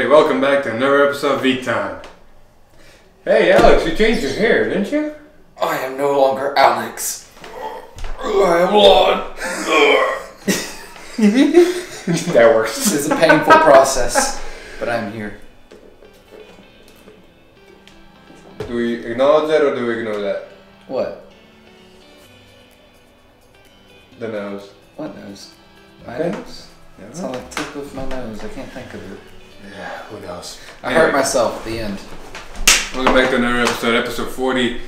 welcome back to another episode of V-Time. Hey Alex, you changed your hair, didn't you? I am no longer Alex. I am Lon. That works. This is a painful process, but I'm here. Do we acknowledge that or do we ignore that? What? The nose. What nose? My Okay. nose? It's on the tip of my nose. I can't think of it. Yeah, who knows? I hurt myself at the end. Welcome back to another episode, episode 40.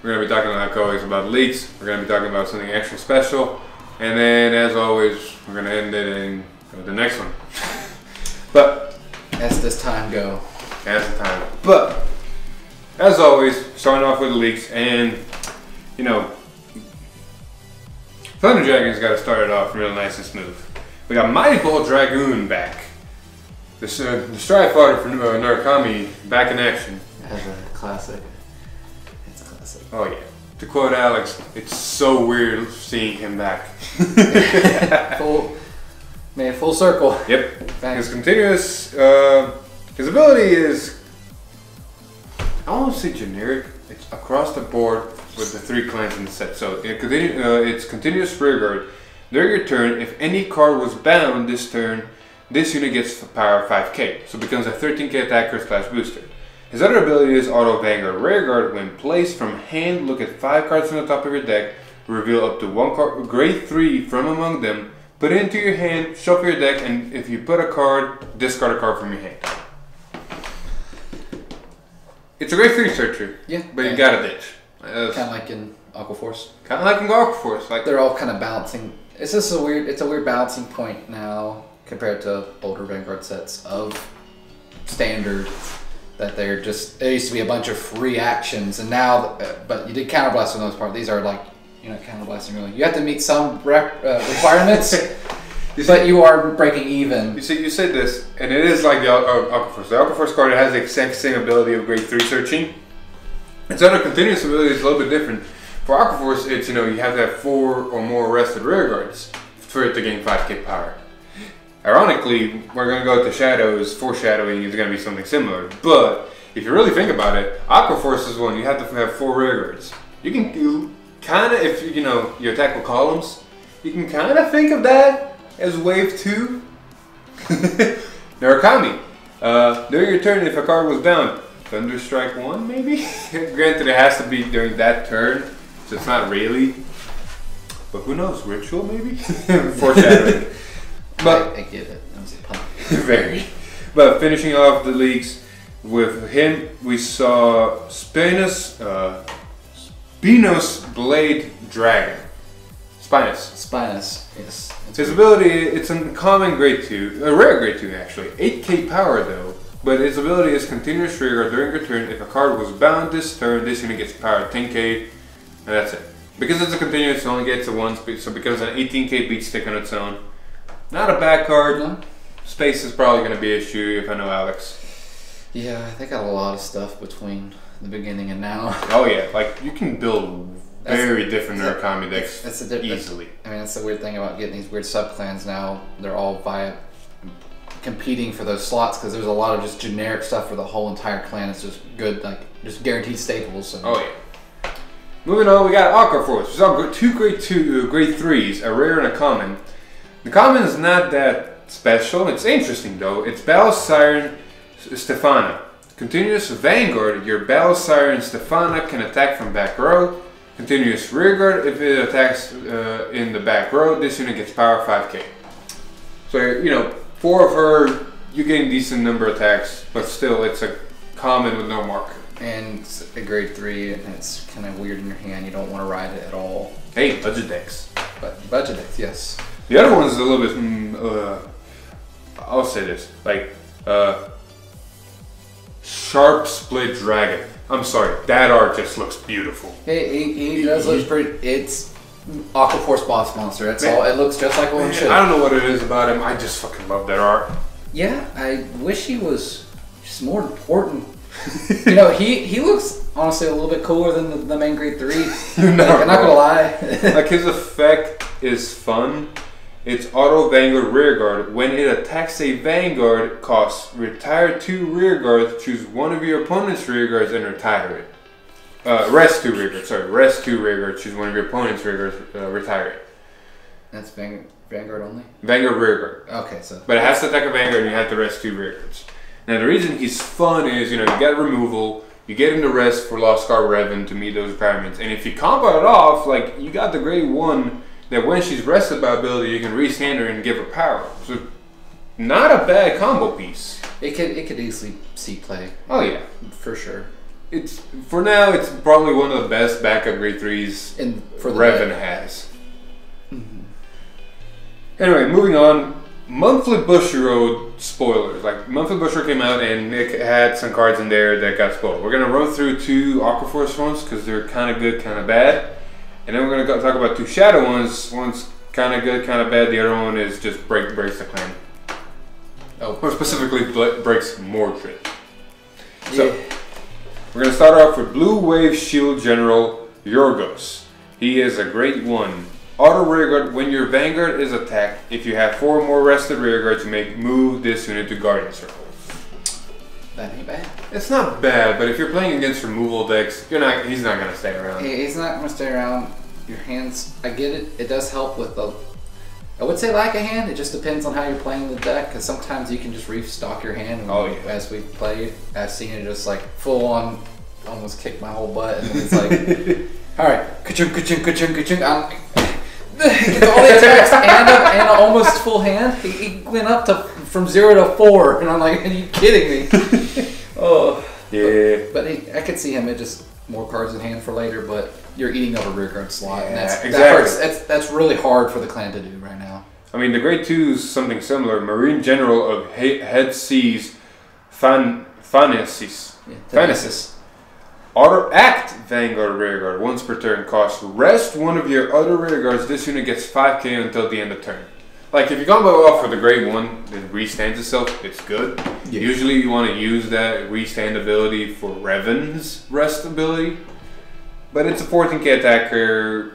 We're going to be talking, like always, about leaks. We're going to be talking about something extra special. And then, as always, we're going to end it in the next one. But, As does time go. as the time. But, as always, starting off with the leaks. And, you know, Thunder Dragon's got to start it off real nice and smooth. We got Mighty Ball Dragoon back. The Stride Fighter from Narukami back in action. As a classic. It's a classic. Oh yeah. To quote Alex, it's so weird seeing him back. Full circle. Yep. Thanks. His continuous, his ability is, I won't say generic, it's across the board with the three clans in the set. So it's continuous rear guard. During your turn, if any card was bound this turn, this unit gets power 5k, so it becomes a 13k attacker / booster. His other ability is Auto Vanguard Rear Guard. When placed from hand, look at 5 cards from the top of your deck, reveal up to 1 card, grade 3 from among them, put it into your hand, shuffle your deck, and if you put a card, discard a card from your hand. It's a grade 3 searcher, Yeah. but you gotta ditch. Kind of like in Aquaforce. Kind of like in Aquaforce. Like They're all kind of balancing. It's just a weird balancing point now compared to older Vanguard sets of standard. That there used to be a bunch of free actions, and now, but you did counterblast for the most part. These are like, you're not counterblasting really. You have to meet some requirements, but you are breaking even. You said this, and it is like the Aquaforce. The Aquaforce card has the exact same ability of grade 3 searching. Its other continuous ability is a little bit different. For Aquaforce, it's, you have to have 4 or more rested rear guards for it to gain 5k power. Ironically, we're going to go to Shadows. Foreshadowing is going to be something similar. But if you really think about it, Aquaforce is one. You have to have 4 rear guards. You can kind of, if you attack with columns, you can kind of think of that as wave 2. Narukami. During your turn, if a card was bound, Thunder Strike 1 maybe? Granted, it has to be during that turn, so it's not really. But who knows? Ritual maybe? Foreshadowing. But I get it. That was a pun. Very. But finishing off the leagues with him, we saw Spinos Blade Dragon. Spinous. Yes. His ability, it's a common grade 2, a rare grade 2 actually. 8k power though. But his ability is continuous trigger during your turn. If a card was bound this turn, this unit gets power 10k, and that's it. Because it's a continuous, it only gets a 1 speed, so it becomes an 18k beat stick on its own. Not a bad card. No. Space is probably going to be an issue if I know Alex. Yeah, they got a lot of stuff between the beginning and now. Oh yeah, like you can build very different Narukami decks easily. That's the weird thing about getting these weird subclans now. They're all competing for those slots because there's a lot of just generic stuff for the whole entire clan. It's just good, like just guaranteed staples. And oh yeah. Moving on, we got Aquaforce. We saw 2 grade 3s, a rare and a common. The common is not that special. It's interesting though. It's Battle Siren Stefana. Continuous Vanguard. Your Battle Siren Stefana can attack from back row. Continuous Rear Guard. If it attacks in the back row, this unit gets power 5k. So 4 of her, you gain decent number of attacks, but still it's a common with no marker. And it's a grade 3, and it's kind of weird in your hand. You don't want to ride it at all. Hey, budget decks. But budget decks, yes. The other one is a little bit, I'll say this, like, Sharp Split Dragon. I'm sorry, that art just looks beautiful. He does look pretty, it's Aquaforce boss monster, that's all, it looks just like one should. I don't know what it is about him, I just fucking love that art. Yeah, I wish he was just more important. He looks honestly a little bit cooler than the main grade 3. I'm not gonna lie. Like his effect is fun. Its auto Vanguard rearguard. When it attacks a Vanguard, costs retire 2 rearguards. Choose one of your opponent's rearguards and retire it. Rest 2 rearguards. Sorry, rest 2 rearguards. Choose one of your opponent's rearguards. Retire it. That's Vanguard only. Vanguard rearguard. Okay, so. But it has to attack a Vanguard, and you have to rest 2 rearguards. Now the reason he's fun is, you get removal. You get him to rest for Lost Scar Revan to meet those requirements. And if you combo it off, like, you got the grade 1 that when she's rested by ability, you can restand her and give her power. So, not a bad combo piece. It could easily see play. Oh, yeah. For sure. For now, it's probably one of the best backup grade 3s for the Revan has. Mm-hmm. Anyway, moving on. Monthly Bushiroad spoilers. Like, Monthly Bushiroad came out and it had some cards in there that got spoiled. We're going to run through 2 Aquaforce ones because they're kind of good, kind of bad. And then we're going to talk about 2 Shadow ones. One's kind of good, kind of bad. The other one is just breaks the clan. Oh. Or specifically breaks Mordred. Yeah. So, we're going to start off with Blue Wave Shield General Yorgos. He is a grade 1. Auto rearguard. When your Vanguard is attacked, if you have 4 more rested rearguards, you may move this unit to Guardian Circle. That ain't bad. It's not bad, but if you're playing against removal decks, he's not going to stay around. He's not going to stay around. Your hands, I get it. It does help with the, I would say lack of hand. It just depends on how you're playing the deck, because sometimes you can just restock your hand. And as we've played, I've seen it just like full on, almost kick my whole butt, and it's like, all right, ka-chung, ka-chung, ka-chung, ka-chung. Gets all the attacks and an almost full hand. He went up to from 0 to 4, and I'm like, are you kidding me? Oh, yeah. But I could see him. It just more cards in hand for later, but you're eating up a rearguard slot, and exactly. that hurts. That's really hard for the clan to do right now. I mean, the grade 2 is something similar. Marine General of Head Seas, Phanesis. Auto act Vanguard rearguard once per turn. Costs rest one of your other rearguards. This unit gets 5k until the end of turn. Like, if you combo off for the grade 1 that restands itself, it's good. Yeah. Usually you want to use that restand ability for Revan's rest ability. But it's a 14k attacker.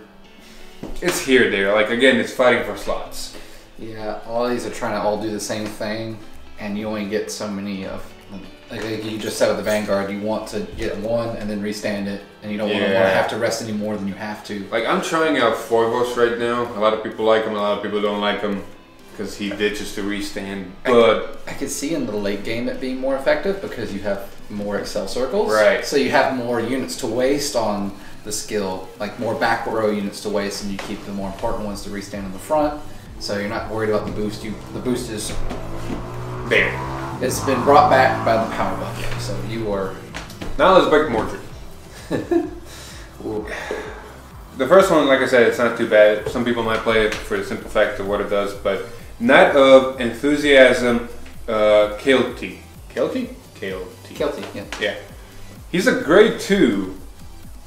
It's here there. Like, again, it's fighting for slots. Yeah, all these are trying to all do the same thing, and you only get so many of them. Like you just said with the Vanguard, you want to get 1 and then restand it, and you don't want to have to rest any more than you have to. Like, I'm trying out Foivos right now. A lot of people like him, a lot of people don't like him because he ditches to restand. But I could see in the late game it being more effective because you have more Excel circles. Right. So you have more units to waste on the skill, like more back row units to waste, and you keep the more important ones to restand in the front. So you're not worried about the boost. The boost is there. It's been brought back by the power bucket, so you are... Now let's break Mordred. The first one, like I said, it's not too bad. Some people might play it for the simple fact of what it does, but Knight of Enthusiasm, Kealty. Kealty? Kealty, yeah. Yeah. He's a grade 2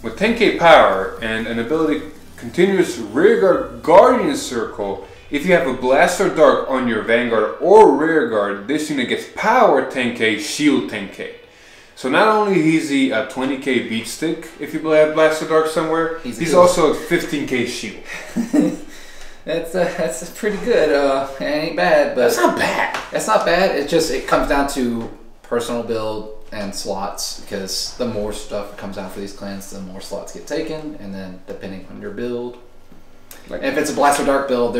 with 10k power and an ability continuous rearguard Guardian Circle. If you have a Blaster Dark on your Vanguard or Rearguard, this unit gets power 10k, shield 10k. So not only is he a 20k beat stick if you have Blaster Dark somewhere, he's also a 15k shield. That's pretty good. It ain't bad, but that's not bad. That's not bad. It comes down to personal build and slots, because the more stuff comes out for these clans, the more slots get taken, and then depending on your build, like if it's a Blaster Dark build,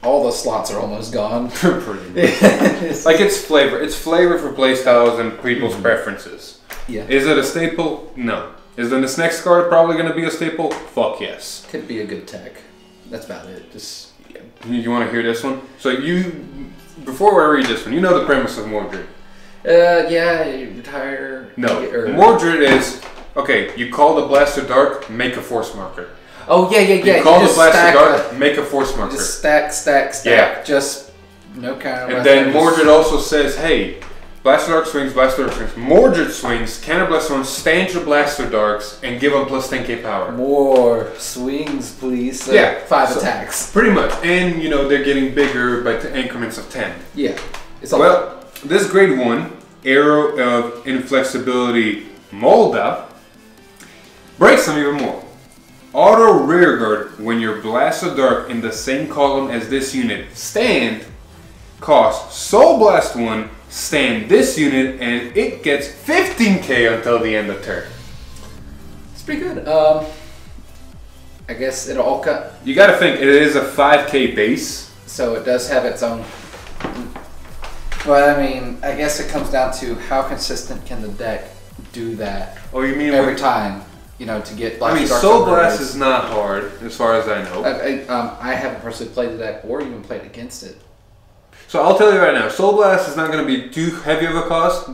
all the slots are almost gone. Pretty much. Like, it's flavor. It's flavor for playstyles and people's preferences. Yeah. Is it a staple? No. Is then this next card probably going to be a staple? Fuck yes. Could be a good tech. That's about it. You want to hear this one? So before I read this one, you know the premise of Mordred. Yeah, you retire. No. Mordred is, okay, you call the Blaster Dark, make a force marker. Oh, yeah. You call the Blaster Dark, make a force marker. Just stack. Yeah. Just no counter. And then Mordred also says, hey, Blaster Dark swings, Blaster Dark swings. Mordred swings, counterblast one, stand your Blaster Darks, and give them plus 10k power. More swings, please. 5 attacks. Pretty much. And, they're getting bigger by increments of 10. Yeah. Well, this grade 1, Arrow of Inflexibility Molda, breaks them even more. auto rearguard when your Blast of Dark in the same column as this unit stand costs Soul Blast 1, stand this unit, and it gets 15k until the end of turn. It's pretty good. I guess it'll all cut. You gotta think, it is a 5k base. So it does have its own. Well, I mean, I guess it comes down to how consistent can the deck do that. Oh, you mean every time? You know, to get Blast. I mean, Soul Blast is not hard, as far as I know. I haven't personally played the deck or even played against it. So I'll tell you right now, Soul Blast is not going to be too heavy of a cost.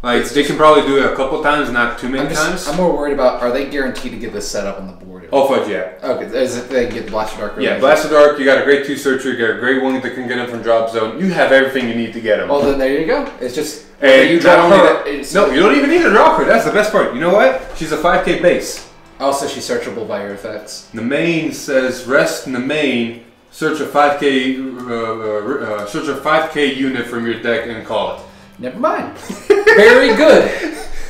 Like, they can probably do it a couple times, not too many times. I'm more worried about, are they guaranteed to get this set up on the board? Oh, fudge, yeah. Okay, is it they can get the Blast of Dark? Yeah, Blast of Dark, you got a great 2 searcher, you got a great 1 that can get him from drop zone. You have everything you need to get him. Well, then there you go. It's just, and you draw her. No, you don't even need to draw her. That's the best part. You know what? She's a 5k base. Also, she's searchable by your effects. The main says, rest in the main, search a 5k unit from your deck and call it. Never mind. Very good.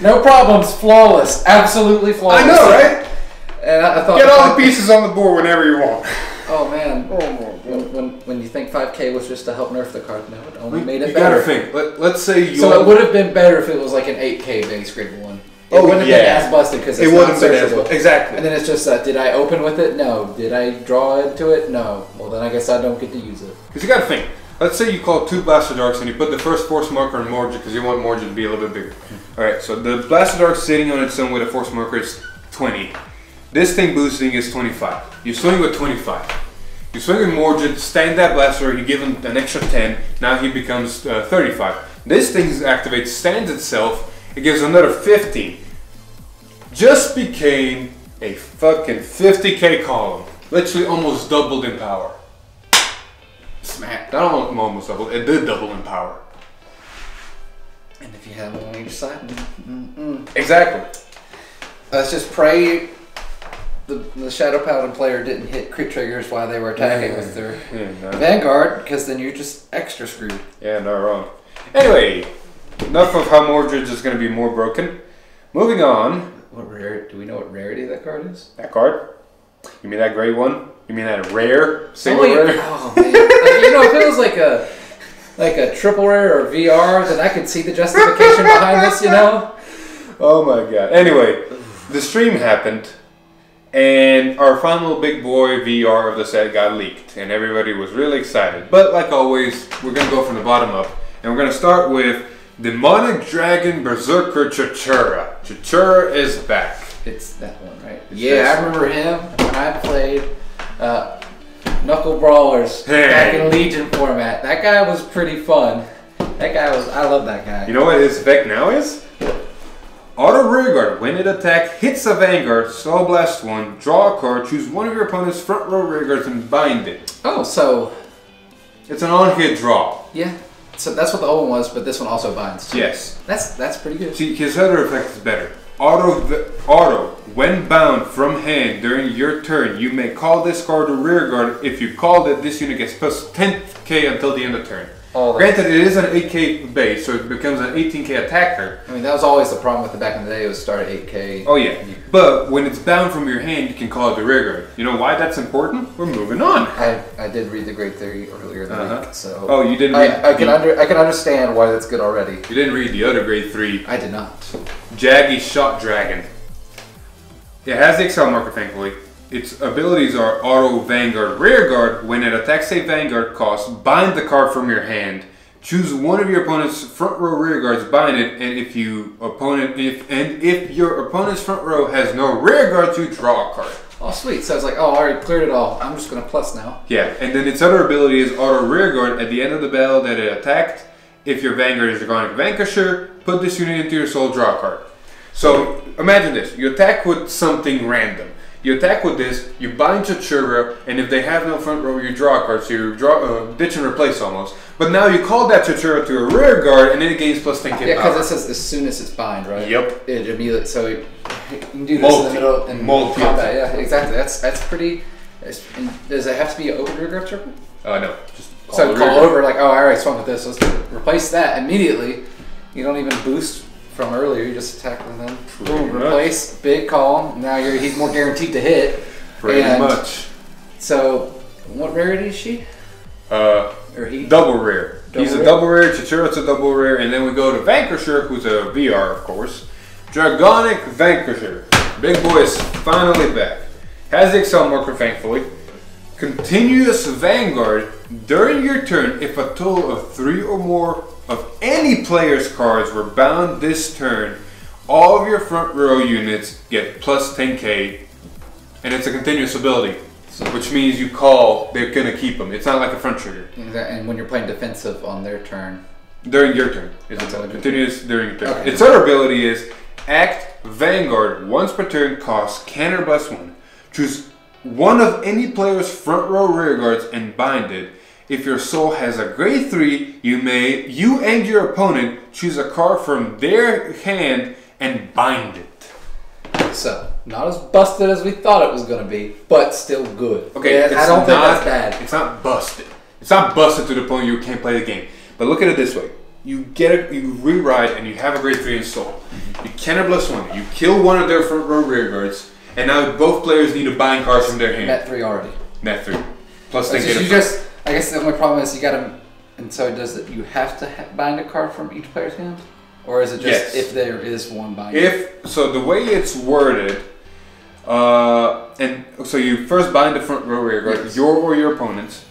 No problems. Flawless. Absolutely flawless. I know, right? And I thought get all the pieces on the board whenever you want. Oh man. When you think 5k was just to help nerf the card, no, it only made it better. You gotta think. Let's say you. So it would have been better if it was like an 8k base grade 1. It wouldn't have been as busted because it's not searchable. Exactly. And then it's just, did I open with it? No. Did I draw into it? No. Well, then I guess I don't get to use it. Because you gotta think. Let's say you call 2 Blast of Darks and you put the first Force Marker on Mordred because you want Mordred to be a little bit bigger. Alright, so the Blast of Dark sitting on its own with a Force Marker is 20. This thing boosting is 25. You swing with 25. You swing with Mordred, stand that Blaster, you give him an extra 10, now he becomes 35. This thing activates, stands itself, it gives another 50. Just became a fucking 50k column. Literally almost doubled in power. Smack. Not almost doubled, it did double in power. And if you have one on each side, Exactly. Let's just pray the Shadow Paladin player didn't hit crit triggers while they were attacking with their Vanguard, because then you're just extra screwed. Yeah, not wrong. Anyway, enough of how Mordred is going to be more broken. Moving on. What rare? Do we know what rarity that card is? That card? You mean that gray one? You mean that rare? Single rare? Oh man! You know, if it was like a triple rare or VR, then I could see the justification behind this. You know? Oh my god. Anyway, the stream happened, and our final big boy VR of the set got leaked, and everybody was really excited. But like always, we're gonna go from the bottom up, and we're gonna start with Demonic Dragon Berserker Chichura. Chichura is back. It's that one, right? Yeah, I remember him when I played Knuckle Brawlers back in Legion format. That guy was pretty fun. I love that guy. You know what his effect now is? Auto Rearguard. When it attacks, hits a Vanguard, Soul Blast 1, draw a card, choose one of your opponent's front row rearguards and bind it. Oh, so it's an on-hit draw. Yeah. So that's what the old one was, but this one also binds too. Yes. That's pretty good. See, his other effect is better. Auto, when bound from hand during your turn, you may call this card a rearguard. If you called it, this unit gets plus 10k until the end of turn. Granted, it is an 8k base, so it becomes an 18k attacker. I mean, that was always the problem with it back in the day. It was start at 8k. Oh yeah, but when it's bound from your hand, you can call it the rearguard. You know why that's important? We're moving on. I did read the Great Theory earlier in the week, so oh, you didn't read? I can understand why that's good already. You didn't read the other Grade 3. I did not. Jaggy Shot Dragon. It has the Excel marker, thankfully. Its abilities are Auto Vanguard Rearguard. When it attacks a Vanguard cost, bind the card from your hand. Choose one of your opponent's front row rearguards, bind it, and if your opponent's front row has no rearguards, you draw a card. Oh sweet, so it's like, oh, I already cleared it all. I'm just gonna plus now. Yeah, and then its other ability is Auto Rearguard. At the end of the battle that it attacked, if your Vanguard is a Draconic Vanquisher, put this unit into your soul, draw a card. So imagine this, you attack with something random. You attack with this, you bind Chichura, and if they have no front row, you draw a card, so you draw ditch and replace almost. But now you call that Chichura to a rear guard, and then it gains plus 10k power. Yeah, because it says as soon as it's bind, right? Yep. It immediately, so you can do this in the middle and combat. Yeah, exactly. That's pretty. Does it have to be an open rear guard circle? No. Just call over like, oh, I already swung with this. Let's replace that immediately. You don't even boost from earlier. You just attack with him. Pretty Boom, much. replace, big call. Now he's more guaranteed to hit. Pretty much. So, what rarity is she? Or he? Double rare. He's a rare? double rare, Chichira's a double rare, and then we go to Vanquisher, who's a VR, of course. Dragonic Vanquisher. Big boy is finally back. Has the Excel marker, thankfully. Continuous Vanguard. During your turn, if a total of 3 or more of any player's cards were bound this turn, all of your front row units get plus 10k, and it's a continuous ability. Which means you call, they're gonna keep them. It's not like a front trigger. And when you're playing defensive on their turn. During your turn. It's continuous during your turn. Okay. Its other ability is Act Vanguard. Once per turn, costs Canner +1. Choose one of any player's front row rear guards and bind it. If your soul has a grade 3, you and your opponent choose a card from their hand and bind it. So, not as busted as we thought it was going to be, but still good. Okay, yeah, I don't think that's bad. It's not busted. It's not busted to the point you can't play the game. But look at it this way: you rewrite, and you have a grade 3 in soul. You Canner +1. You kill one of their front row rear guards, and now both players need to bind cards from their hand. Net 3 already. Net 3. Plus So they get you just. I guess the only problem is you got to. And so does it? You have to bind a card from each player's hand, or is it just if there is one binding? So the way it's worded. And so you first bind the front row rear guard, your or your opponent's.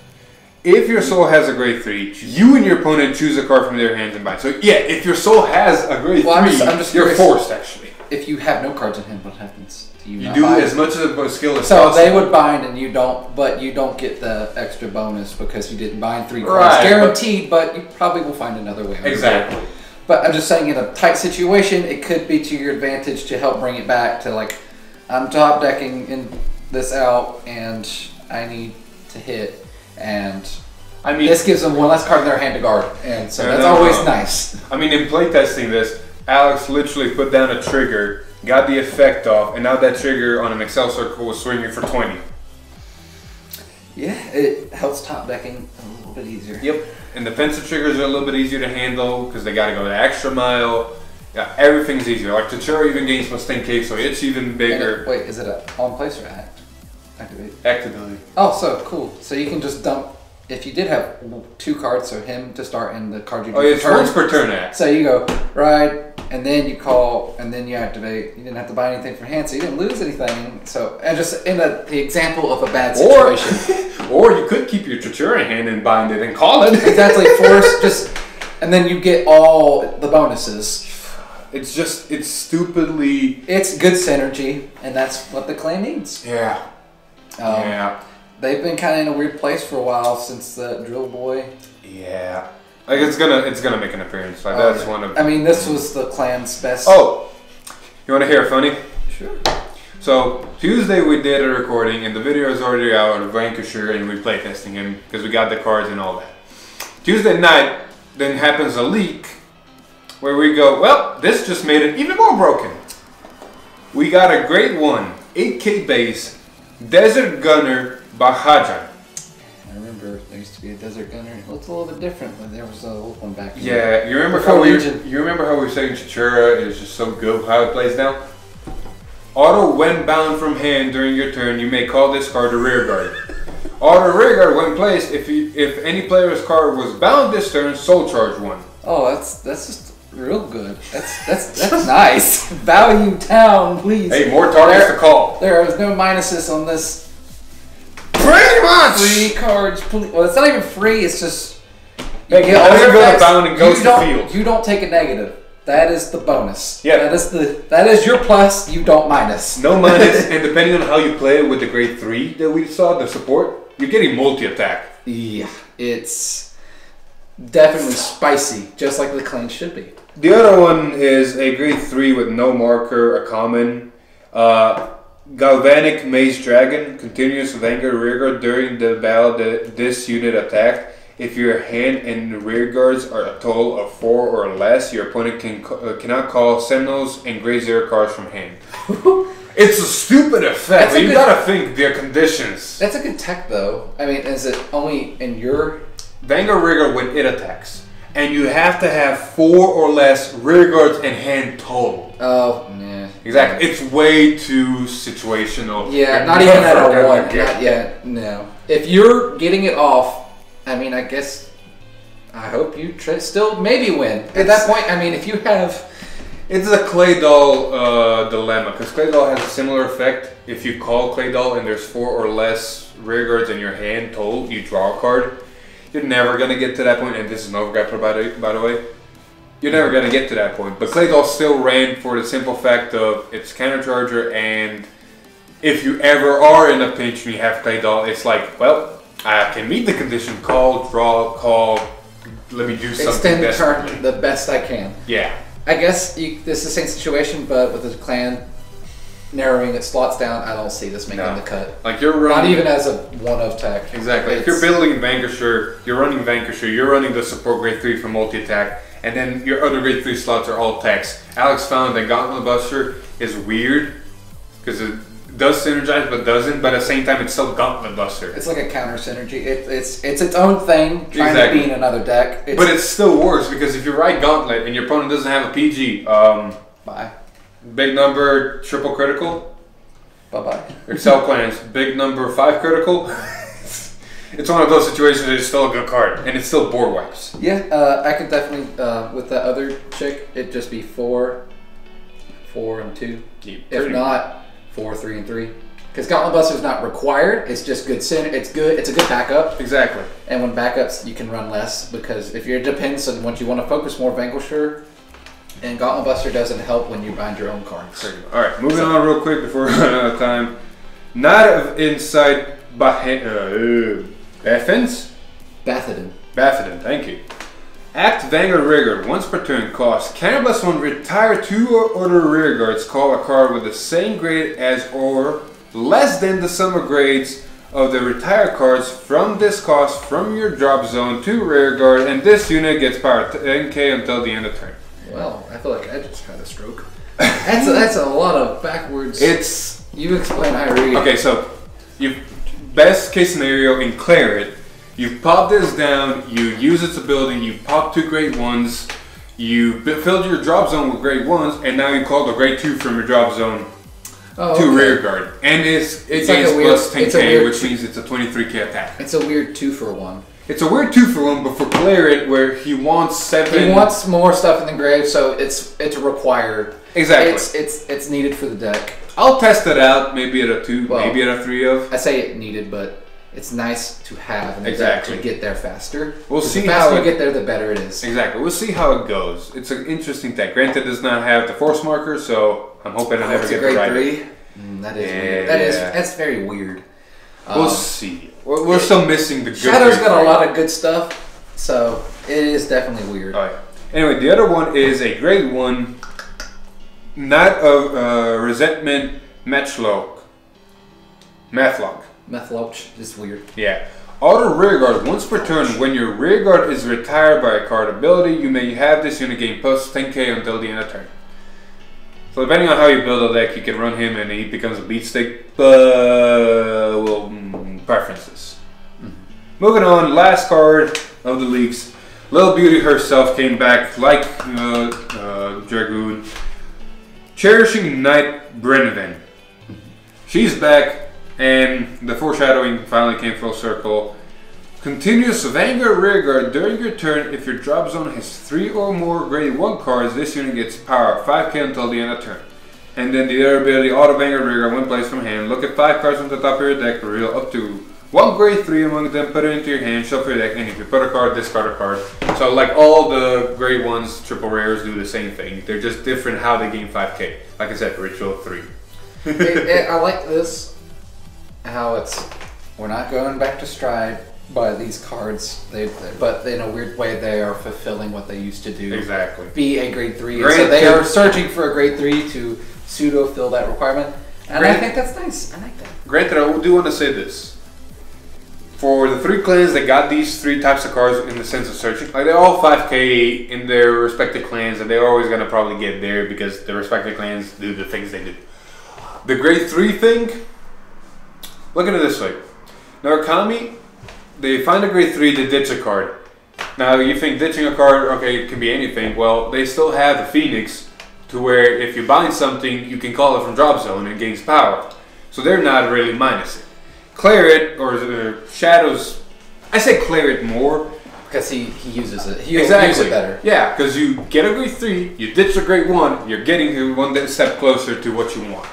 If your soul has a grade 3, you and your opponent choose a card from their hands and bind. So yeah, if your soul has a grade 3, I'm just you're curious, forced actually. If you have no cards in hand, what happens? Do you do bind? as much of a skill as so possible. they would bind and you don't, but you don't get the extra bonus because you didn't bind 3 cards. Right, Guaranteed, but you probably will find another way. Exactly. But I'm just saying, in a tight situation, it could be to your advantage to help bring it back to like, I'm top decking in this out and I need to hit, and I mean, this gives them one less card in their hand to guard, and so that's always nice. I mean, in playtesting this, Alex literally put down a trigger, got the effect off, and now that trigger on an Excel circle was swinging for 20. Yeah, it helps top decking a little bit easier. Yep. And defensive triggers are a little bit easier to handle because they got to go the extra mile. Yeah, everything's easier. Like Chichiro even gains plus 10k, so it's even bigger. Wait, is it a on place or activate? Activity. Oh, so cool. So you can just dump. If you did have 2 cards, so him to start and the card you do it's once per turn act. So you go ride, and then you call, and then you activate. You didn't have to buy anything from hand, so you didn't lose anything. So, and just in the example of a bad situation. Or you could keep your Chichiro in hand and bind it and call it. Exactly, force just, and then you get all the bonuses. It's stupidly. It's good synergy, and that's what the clan needs. Yeah. Yeah. They've been kind of in a weird place for a while since the Drill Boy. Yeah. Like it's gonna make an appearance. Like that's one of. I mean, this was the clan's best. Oh, you want to hear funny? Sure. So Tuesday we did a recording, and the video is already out of Vanquisher, and we playtesting him because we got the cards and all that. Tuesday night, then happens a leak where we go, well, this just made it even more broken. We got a great one, 8k base, Desert Gunner Bahajan. I remember there used to be a Desert Gunner. It looked a little bit different, but there was a old one back then. Yeah, you remember how we were saying Chichiro is just so good how it plays now? Auto when bound from hand during your turn, you may call this card a rear guard. Auto rear guard when placed, if any player's card was bound this turn, soul charge 1. Oh, that's just real good. That's nice. Value town, please. Hey, more targets to call. There is no minuses on this. Pretty much. 3 cards, please. Well, it's not even free. It's just you get all your go to bound and goes to field. You don't take a negative. That is the bonus. Yeah. That is your plus. You don't minus. No minus, and depending on how you play it with the grade 3 that we saw, the support, you're getting multi-attack. Yeah, it's definitely spicy, just like the clan should be. The other one is a grade 3 with no marker, a common. Galvanic Maze Dragon, continuous Vanguard rearguard during the battle that this unit attacked. If your hand and rear guards are a total of 4 or less, your opponent cannot call Sentinels and grade 0 cards from hand. It's a stupid effect, but you gotta think their conditions. That's a good tech though. I mean, is it only in your... Vanguard rearguard when it attacks. and you have to have 4 or less rear guards and hand total. Oh, yeah. Exactly. It's way too situational. Yeah, not even at a 1. Not yet. No. If you're getting it off, I mean, I guess, I hope you still maybe win. At that point, I mean, if you have... It's a clay doll dilemma, because clay doll has a similar effect. If you call clay doll and there's 4 or less rear guards in your hand total, you draw a card. You're never going to get to that point, and this is an overgrapper by the way. You're never going to get to that point. But clay doll still ran for the simple fact of it's countercharger, and if you ever are in a pinch and you have clay doll, it's like, well, I can meet the condition, call, draw, call, let me do something. Extend the turn the best I can. Yeah. I guess this is the same situation, but with the clan narrowing its slots down, I don't see this making the cut. Like you're running, not even as a one of tech. Exactly. If you're building Vanquisher, you're running the support grade 3 for multi-attack, and then your other grade 3 slots are all techs. Alex found that Gauntlet Buster is weird because it does synergize but doesn't, but at the same time it's still Gauntlet Buster. It's like a counter synergy. It's its own thing, trying to be in another deck. But it's still worse because if you ride Gauntlet and your opponent doesn't have a PG, bye. Big number, triple critical. Bye-bye. Excel clans, big number, 5 critical. It's one of those situations that it's still a good card, and it's still board wipes. Yeah, I could definitely, with that other chick, it'd just be 4, 4, and 2. Yeah, if not, 4, 3, and 3. Because Gauntlet Buster is not required, it's just good it's a good backup. Exactly. And when backups, you can run less, because if it depends on what you want to focus more, Vanquisher and Gauntlet Buster doesn't help when you bind your own cards. Alright, moving on real quick before we run out of time. Not of inside Bathens? Bathedon, thank you. Act Vanguard Rearguard once per turn cost. Cannabis one retire 2 or other rearguards. Call a card with the same grade as or less than the sum of grades of the retired cards from this cost from your drop zone to rearguard, and this unit gets power 10k until the end of turn. Well, I feel like I just had a stroke. That's a lot of backwards. You explain how to read. Okay, so you best case scenario in Claret, you pop this down, you use its ability, you pop 2 grade 1s, you filled your drop zone with grade 1s, and now you call the grade 2 from your drop zone to rear guard. And it gains plus 10k, which means it's a 23k attack. It's a weird 2-for-1. It's a weird 2-for-1, but for Claret, where he wants 7. He wants more stuff in the grave, so it's required. Exactly. It's needed for the deck. I'll test it out, maybe at a 2, maybe at a 3 of. I say it needed, but it's nice to have in the deck to get there faster. We'll see the faster you get there, the better it is. Exactly. We'll see how it goes. It's an interesting deck. Granted, it does not have the force marker, so I'm hoping I never get to ride it. That is weird. That's very weird. We'll see. We're still missing the good. Shadow's got a lot of good stuff, so it is definitely weird. All right. Anyway, the other one is a grade 1, not a resentment matchlock. Methloch is weird. Yeah. Auto rearguard once per turn. When your rearguard is retired by a card ability, you may have this unit gain plus 10k until the end of turn. So depending on how you build a deck, you can run him and he becomes a beat stick, but preferences. Moving on, last card of the leaks. Little Beauty herself came back like Dragoon. Cherishing Knight Brennivin. She's back, and the foreshadowing finally came full circle. Continuous Vanguard Rearguard during your turn. If your drop zone has 3 or more grade 1 cards, this unit gets power 5k until the end of turn. And then the other ability, Auto Vanguard Rearguard, when placed from hand. Look at 5 cards on the top of your deck, reveal up to 1 grade 3 among them, put it into your hand, shuffle your deck, and if you put a card, discard a card. So like all the grade 1s, triple rares do the same thing. They're just different how they gain 5k. Like I said, Ritual 3. I like this, how we're not going back to Stride by these cards, but in a weird way they are fulfilling what they used to do. Exactly. Be a grade 3. So they are searching for a grade 3 to pseudo fill that requirement. And I think that's nice. I like that. Granted, I do want to say this. For the 3 clans that got these 3 types of cards in the sense of searching, like they're all 5k in their respective clans, and they're always going to probably get there because the respective clans do the things they do. The grade 3 thing, look at it this way. Narukami, they find a grade 3, they ditch a card. Now you think ditching a card, okay, it can be anything. Well, they still have the Phoenix, to where if you bind something, you can call it from drop zone and gains power. So they're not really minus it. Clear it or Shadows. I say clear it more because he uses it. He uses it better. Yeah, because you get a grade 3, you ditch a grade 1, you're getting one step closer to what you want.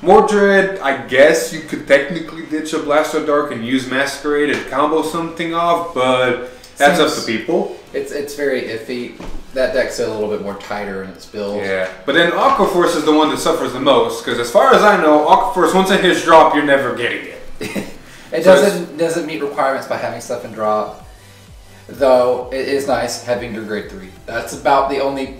Mordred, I guess you could technically ditch a Blaster Dark and use Masquerade and combo something off, but that's up to people. It's very iffy. That deck's a little bit more tighter in its build. Yeah, but then Aqua Force is the one that suffers the most, because as far as I know, Aqua Force, once it hits drop, you're never getting it. It doesn't meet requirements by having stuff in drop, though it is nice having your grade 3. That's about the only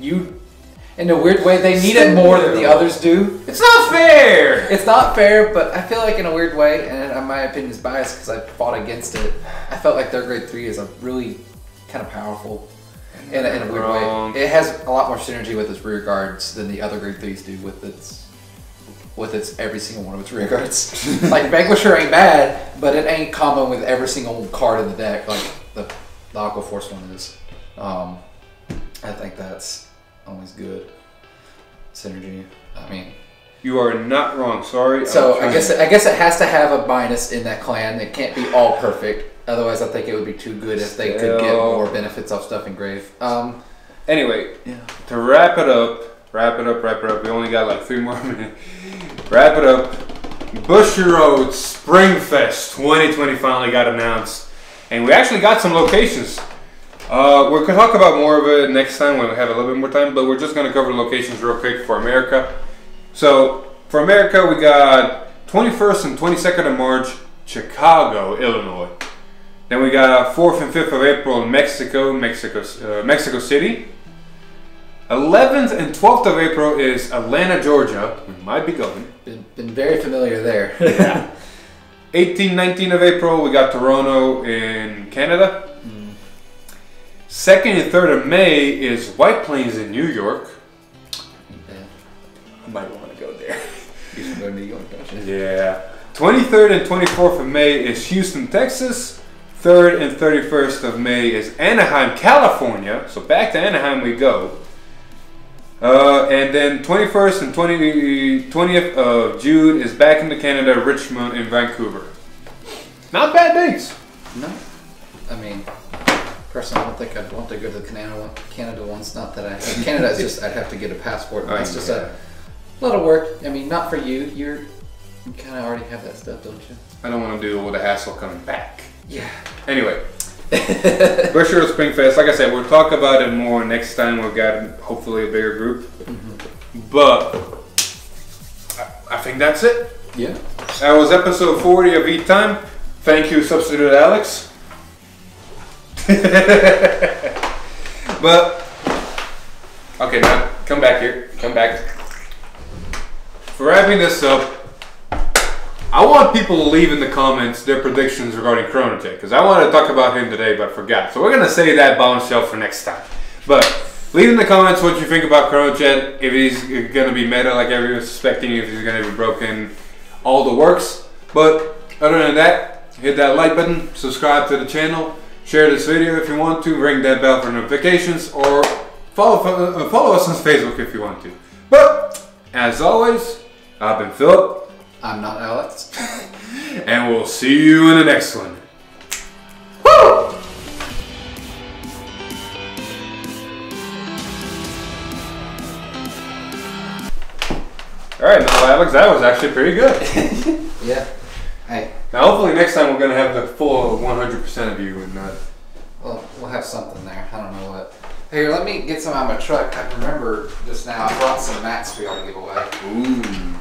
in a weird way, they need it more than the others do. It's not fair! It's not fair, but I feel like in a weird way, and my opinion is biased because I fought against it, I felt like their grade 3 is a really kind of powerful in a weird way. It has a lot more synergy with its rear guards than the other grade 3s do with its every single one of its rear guards. Like Vanquisher ain't bad, but it ain't combo with every single card in the deck like the Aqua Force one is. I think that's always good synergy. I mean, you are not wrong. Sorry. So I guess it has to have a minus in that clan. It can't be all perfect. Otherwise, I think it would be too good if they could get more benefits off stuff engraved. Anyway, to wrap it up. We only got like 3 more minutes. Wrap it up. Bushy Road Springfest 2020 finally got announced, and we actually got some locations. We're gonna talk about more of it next time when we have a little bit more time, but we're just gonna cover the locations real quick for America. So for America, we got 21st and 22nd of March, Chicago, Illinois. Then we got 4th and 5th of April in Mexico City. 11th and 12th of April is Atlanta, Georgia. We might be going. Been very familiar there. Yeah. 18th, 19th of April, we got Toronto in Canada. 2nd and 3rd of May is White Plains in New York. I might want to go there. You should go to New York, don't you? Yeah. 23rd and 24th of May is Houston, Texas. 3rd and 31st of May is Anaheim, California. So back to Anaheim we go. And then 21st and 20th of June is back into Canada, Richmond and Vancouver. Not bad dates. No. I mean, personally, I don't think I'd want to go to the Canada ones. Not that Canada is just, I'd have to get a passport. And that's just a lot of work. I mean, not for you. You kind of already have that stuff, don't you? I don't want to deal with the hassle coming back. Yeah. Anyway. Bushy Road Springfest, like I said, we'll talk about it more next time. We've got hopefully a bigger group. But I think that's it. Yeah. That was episode 40 of Eat Time. Thank you, Substitute Alex. But okay, now come back here. Come back. For wrapping this up, I want people to leave in the comments their predictions regarding Chronojet, because I wanted to talk about him today, but I forgot. So we're going to save that bombshell for next time. But leave in the comments what you think about Chronojet, if he's going to be meta like everyone's suspecting, if he's going to be broken, all the works. But other than that, hit that like button, subscribe to the channel, share this video if you want to, ring that bell for notifications, or follow us on Facebook if you want to. But as always, I've been Philip. I'm not Alex. And we'll see you in the next one. Woo! Alright, now Alex, that was actually pretty good. Yeah. Hey. Now hopefully next time we're going to have the full 100% of you and not... Well, we'll have something there. I don't know what. Here, let me get some out of my truck. I remember just now I brought some mats for y'all to give away. Ooh.